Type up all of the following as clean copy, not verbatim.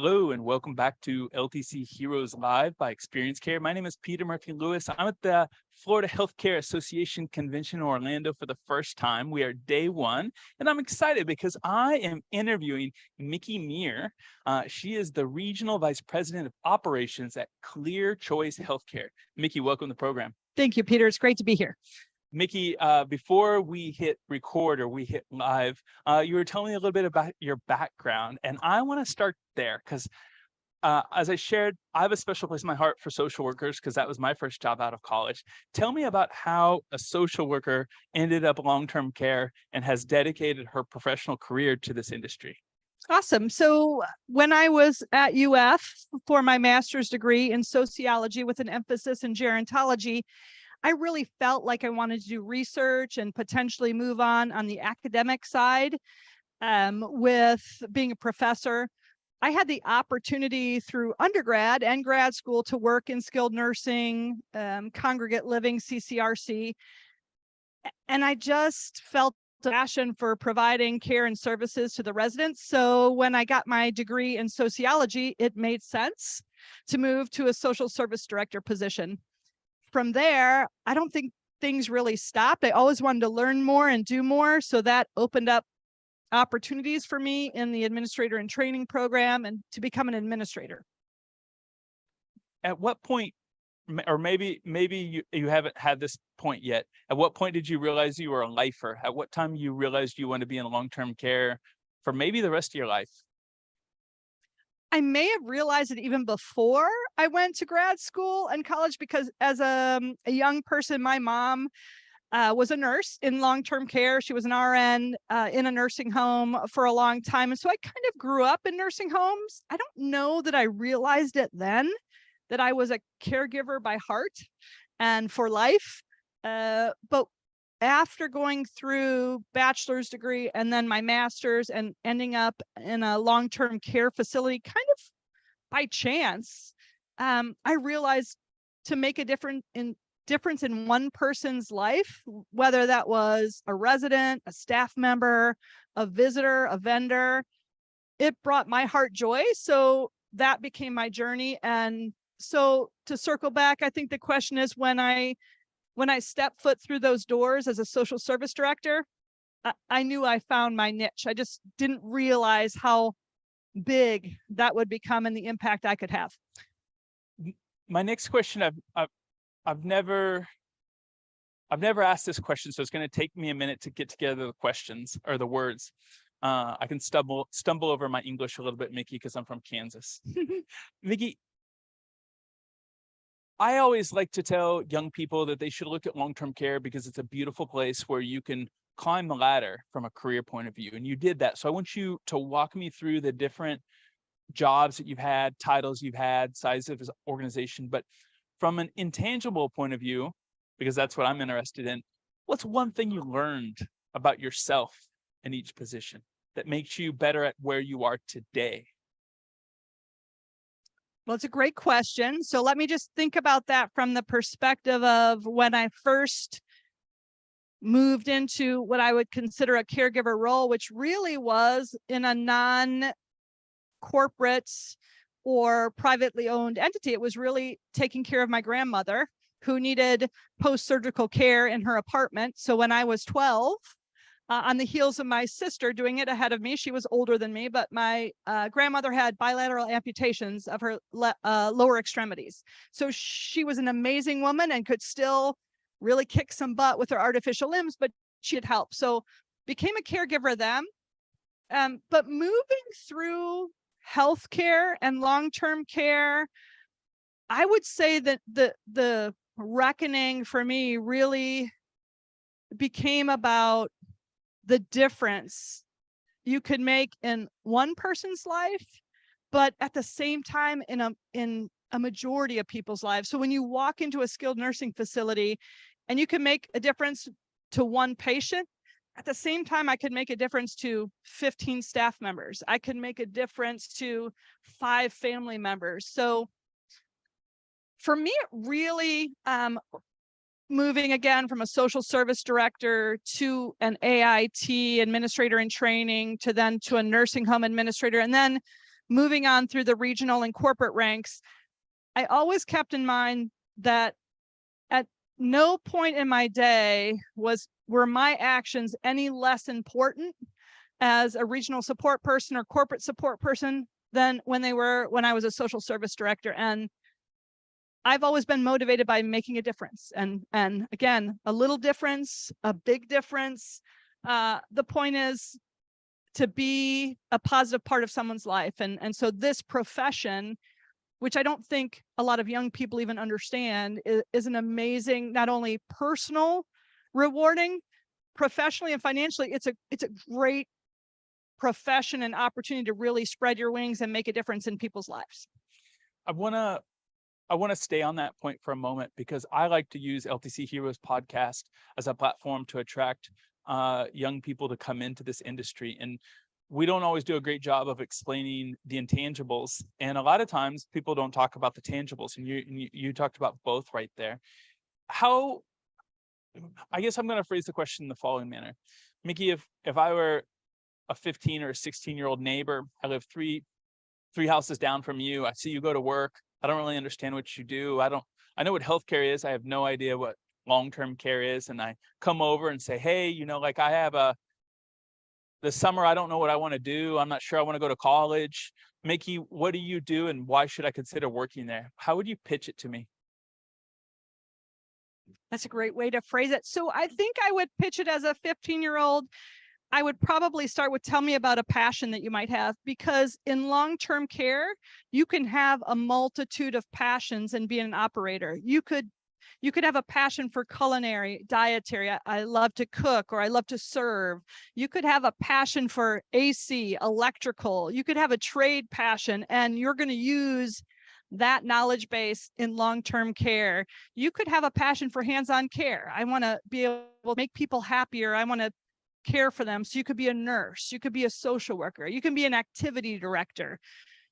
Hello and welcome back to LTC Heroes Live by Experience Care. My name is Peter Murphy-Lewis. I'm at the Florida Healthcare Association Convention in Orlando for the first time. We are day one, and I'm excited because I am interviewing Mikki Meer. She is the Regional Vice President of Operations at Clear Choice Healthcare. Mikki, welcome to the program. Thank you, Peter. It's great to be here. Mikki, before we hit record or we hit live, you were telling me a little bit about your background, and I want to start there because as I shared, I have a special place in my heart for social workers because that was my first job out of college. Tell me about how a social worker ended up long-term care and has dedicated her professional career to this industry. Awesome. So when I was at UF for my master's degree in sociology with an emphasis in gerontology, I really felt like I wanted to do research and potentially move on the academic side with being a professor. I had the opportunity through undergrad and grad school to work in skilled nursing, congregate living, CCRC, and I just felt a passion for providing care and services to the residents. So when I got my degree in sociology, it made sense to move to a social service director position. From there, I don't think things really stopped. I always wanted to learn more and do more. So that opened up opportunities for me in the administrator and training program and to become an administrator. At what point, or maybe you haven't had this point yet, at what point did you realize you were a lifer? At what time you realized you want to be in long-term care for maybe the rest of your life? I may have realized it even before I went to grad school and college, because as a young person, my mom was a nurse in long-term care. She was an RN in a nursing home for a long time. And so I kind of grew up in nursing homes. I don't know that I realized it then, that I was a caregiver by heart and for life. But after going through bachelor's degree and then my master's and ending up in a long-term care facility kind of by chance, I realized to make a difference in one person's life, whether that was a resident, a staff member, a visitor, a vendor, it brought my heart joy. So that became my journey. And so to circle back, I think the question is when I stepped foot through those doors as a social service director, I knew I found my niche. I just didn't realize how big that would become and the impact I could have. My next question, I've never asked this question, so it's going to take me a minute to get together the questions or the words. I can stumble over my English a little bit, Mikki, because I'm from Kansas. Mikki, I always like to tell young people that they should look at long-term care because it's a beautiful place where you can climb the ladder from a career point of view. And you did that. So I want you to walk me through the different jobs that you've had, titles you've had, size of organization. But from an intangible point of view, because that's what I'm interested in, what's one thing you learned about yourself in each position that makes you better at where you are today? Well, it's a great question. So let me just think about that from the perspective of when I first moved into what I would consider a caregiver role, which really was in a non-corporate or privately owned entity. It was really taking care of my grandmother who needed post-surgical care in her apartment. So when I was 12, on the heels of my sister doing it ahead of me, she was older than me, but my grandmother had bilateral amputations of her lower extremities. So she was an amazing woman and could still really kick some butt with her artificial limbs, but she had help. So became a caregiver then. But moving through healthcare and long-term care, I would say that the reckoning for me really became about the difference you could make in one person's life, but at the same time in a majority of people's lives. So when you walk into a skilled nursing facility and you can make a difference to one patient, at the same time, I could make a difference to 15 staff members. I could make a difference to 5 family members. So for me, it really moving again from a social service director to an AIT administrator in training to then to a nursing home administrator, and then moving on through the regional and corporate ranks, I always kept in mind that at no point in my day were my actions any less important as a regional support person or corporate support person than when I was a social service director. And I've always been motivated by making a difference. And again, a little difference, a big difference. The point is to be a positive part of someone's life. And so this profession, which I don't think a lot of young people even understand, is an amazing, not only personal rewarding, professionally and financially, it's a great profession and opportunity to really spread your wings and make a difference in people's lives. I want to stay on that point for a moment, because I like to use LTC Heroes podcast as a platform to attract young people to come into this industry. And we don't always do a great job of explaining the intangibles. And a lot of times people don't talk about the tangibles. And you talked about both right there. I guess I'm going to phrase the question in the following manner. Mikki, if I were a 15 or a 16-year-old neighbor, I live three houses down from you. I see you go to work. I don't really understand what you do. I know what healthcare is. I have no idea what long-term care is. And I come over and say, hey, like I have this summer, I don't know what I want to do. I'm not sure I want to go to college. Mikki, what do you do? And why should I consider working there? How would you pitch it to me? That's a great way to phrase it. So I think I would pitch it as a 15-year-old. I would probably start with, tell me about a passion that you might have, because in long-term care, you can have a multitude of passions and be an operator. You could have a passion for culinary, dietary. I love to cook, or I love to serve. You could have a passion for AC, electrical. You could have a trade passion, and you're going to use that knowledge base in long-term care. You could have a passion for hands-on care. I want to be able to make people happier. I want to care for them. So you could be a nurse, you could be a social worker, you can be an activity director.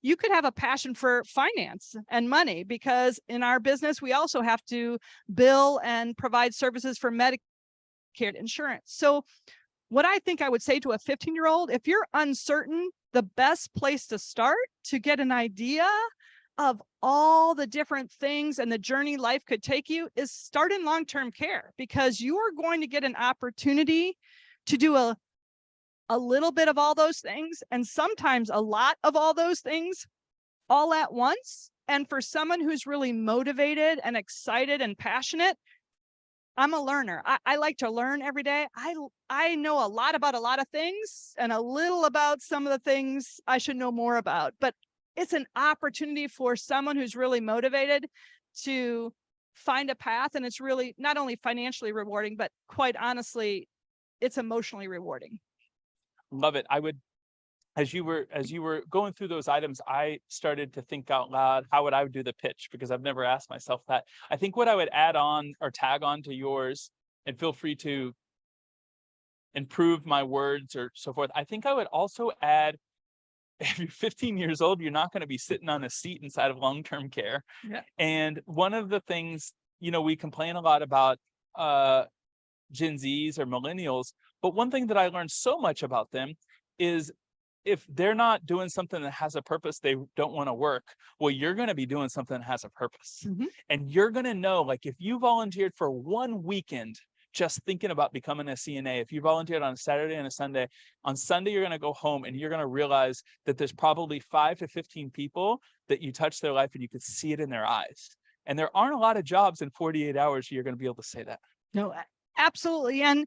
You could have a passion for finance and money, because in our business, we also have to bill and provide services for Medicare insurance. So what I think I would say to a 15-year-old, if you're uncertain, the best place to start to get an idea of all the different things and the journey life could take you is start in long-term care, because you are going to get an opportunity to do a little bit of all those things, and sometimes a lot of all those things all at once. And for someone who's really motivated and excited and passionate, I'm a learner. I like to learn every day. I know a lot about a lot of things and a little about some of the things I should know more about. But it's an opportunity for someone who's really motivated to find a path. And it's really not only financially rewarding, but quite honestly, it's emotionally rewarding. Love it. As you were going through those items, I started to think out loud, how would I do the pitch? Because I've never asked myself that. I think what I would add on or tag on to yours, and feel free to improve my words or so forth. I think I would also add, if you're 15 years old, you're not going to be sitting on a seat inside of long-term care. Yeah. And one of the things, we complain a lot about Gen Zs or millennials, but one thing that I learned so much about them is if they're not doing something that has a purpose, they don't want to work. Well, you're going to be doing something that has a purpose. Mm-hmm. And you're going to know, like, if you volunteered for one weekend just thinking about becoming a CNA, if you volunteered on a Saturday and a Sunday, on Sunday, you're going to go home and you're going to realize that there's probably 5 to 15 people that you touch their life and you could see it in their eyes. And there aren't a lot of jobs in 48 hours you're going to be able to say that. No, absolutely. And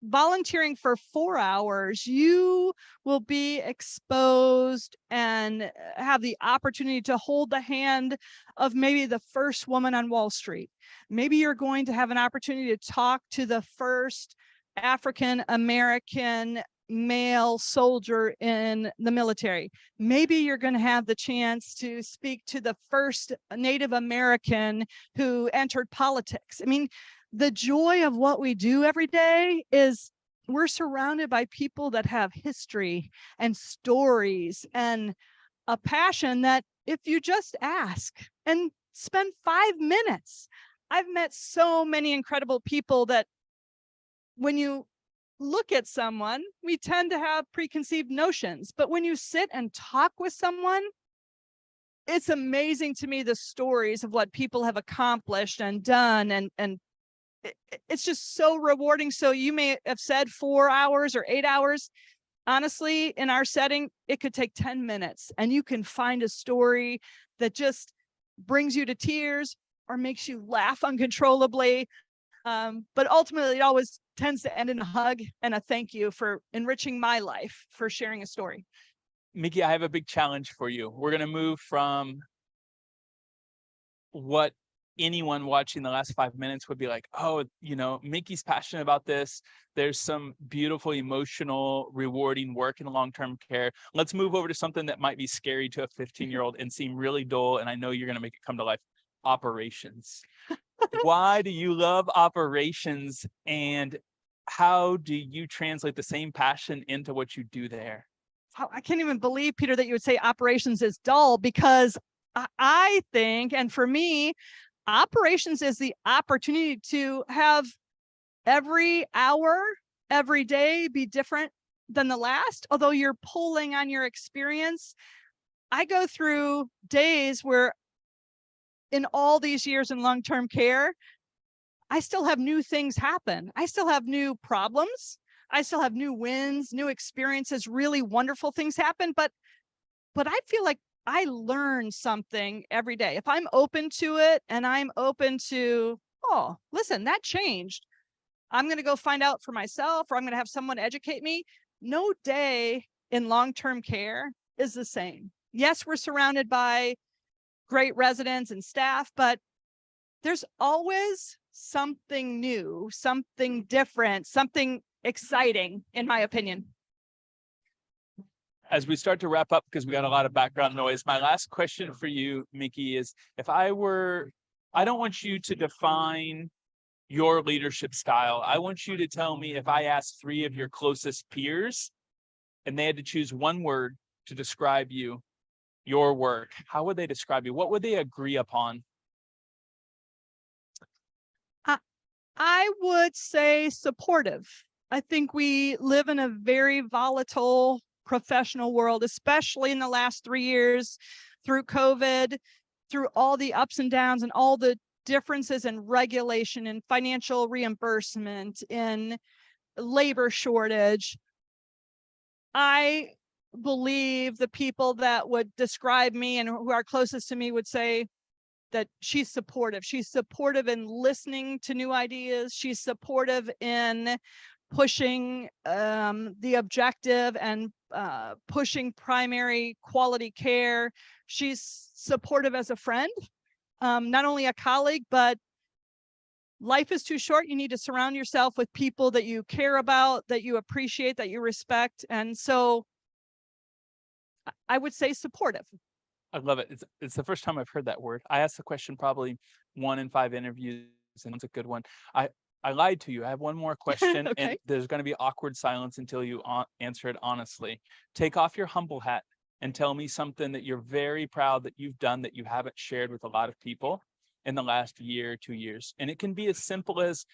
volunteering for 4 hours, you will be exposed and have the opportunity to hold the hand of maybe the first woman on Wall Street. Maybe you're going to have an opportunity to talk to the first African American male soldier in the military. Maybe you're going to have the chance to speak to the first Native American who entered politics. I mean, the joy of what we do every day is we're surrounded by people that have history and stories and a passion that if you just ask and spend 5 minutes, I've met so many incredible people that when you look at someone, we tend to have preconceived notions. But when you sit and talk with someone, it's amazing to me the stories of what people have accomplished and done, and it's just so rewarding. So you may have said 4 hours or 8 hours. Honestly, in our setting, it could take 10 minutes, and you can find a story that just brings you to tears or makes you laugh uncontrollably. But ultimately, it always tends to end in a hug and a thank you for enriching my life, for sharing a story. Mikki, I have a big challenge for you. We're going to move from what anyone watching the last 5 minutes would be like, oh, you know, Mikki's passionate about this. There's some beautiful, emotional, rewarding work in long-term care. Let's move over to something that might be scary to a 15-year-old and seem really dull. And I know you're going to make it come to life. Operations. Why do you love operations, and how do you translate the same passion into what you do there? I can't even believe, Peter, that you would say operations is dull, because I think, and for me, operations is the opportunity to have every hour, every day be different than the last, although you're pulling on your experience. I go through days where in all these years in long-term care, I still have new things happen. I still have new problems. I still have new wins, new experiences, really wonderful things happen. But I feel like I learn something every day. If I'm open to it and I'm open to, oh, listen, that changed. I'm going to go find out for myself, or I'm going to have someone educate me. No day in long-term care is the same. Yes, we're surrounded by great residents and staff, but there's always something new, something different, something exciting, in my opinion. As we start to wrap up, because we got a lot of background noise, my last question for you, Mikki, is I don't want you to define your leadership style. I want you to tell me, if I asked 3 of your closest peers and they had to choose one word to describe you, your work, how would they describe you? What would they agree upon? I would say supportive. I think we live in a very volatile professional world, especially in the last 3 years, through COVID, through all the ups and downs and all the differences in regulation and financial reimbursement, in labor shortage. I believe the people that would describe me and who are closest to me would say that she's supportive. She's supportive in listening to new ideas. She's supportive in pushing the objective and pushing primary quality care. She's supportive as a friend, not only a colleague, but life is too short. You need to surround yourself with people that you care about, that you appreciate, that you respect. And so I would say supportive. I love it. It's the first time I've heard that word. I asked the question probably 1 in 5 interviews, and it's a good one. I lied to you. I have one more question, Okay. and there's going to be awkward silence until you answer it honestly. Take off your humble hat and tell me something that you're very proud that you've done that you haven't shared with a lot of people in the last year, 2 years. And it can be as simple as,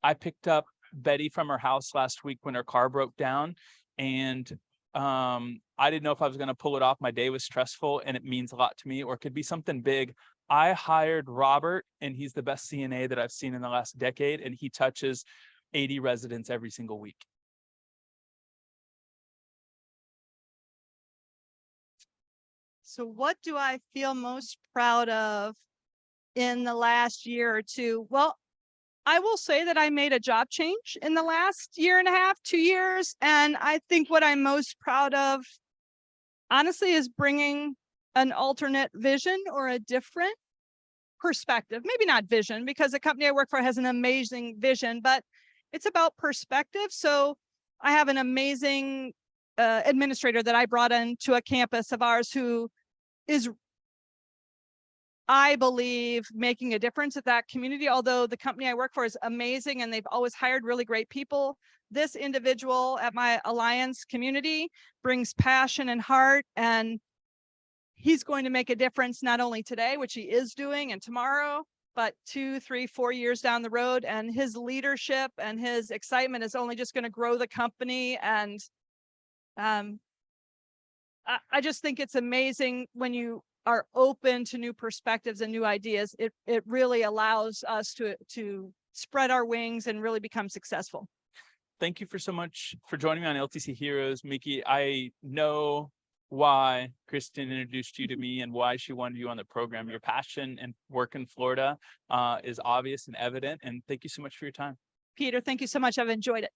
I picked up Betty from her house last week when her car broke down, and I didn't know if I was going to pull it off. My day was stressful, and it means a lot to me. Or it could be something big. I hired Robert, and he's the best CNA that I've seen in the last decade, and he touches 80 residents every single week. So what do I feel most proud of in the last year or two? Well, I will say that I made a job change in the last year and a half, 2 years. And I think what I'm most proud of, honestly, is bringing an alternate vision or a different perspective. Maybe not vision, because the company I work for has an amazing vision, but it's about perspective. So I have an amazing administrator that I brought into a campus of ours who is, I believe, making a difference at that community. Although the company I work for is amazing and they've always hired really great people, this individual at my Alliance community brings passion and heart, and he's going to make a difference not only today, which he is doing, and tomorrow, but 2, 3, 4 years down the road, and his leadership and his excitement is only just going to grow the company. And I just think it's amazing when you are open to new perspectives and new ideas. It really allows us to spread our wings and really become successful. Thank you so much for joining me on LTC Heroes, Mikki. I know why Kristen introduced you to me and why she wanted you on the program. Your passion and work in Florida is obvious and evident. And thank you so much for your time. Peter, thank you so much. I've enjoyed it.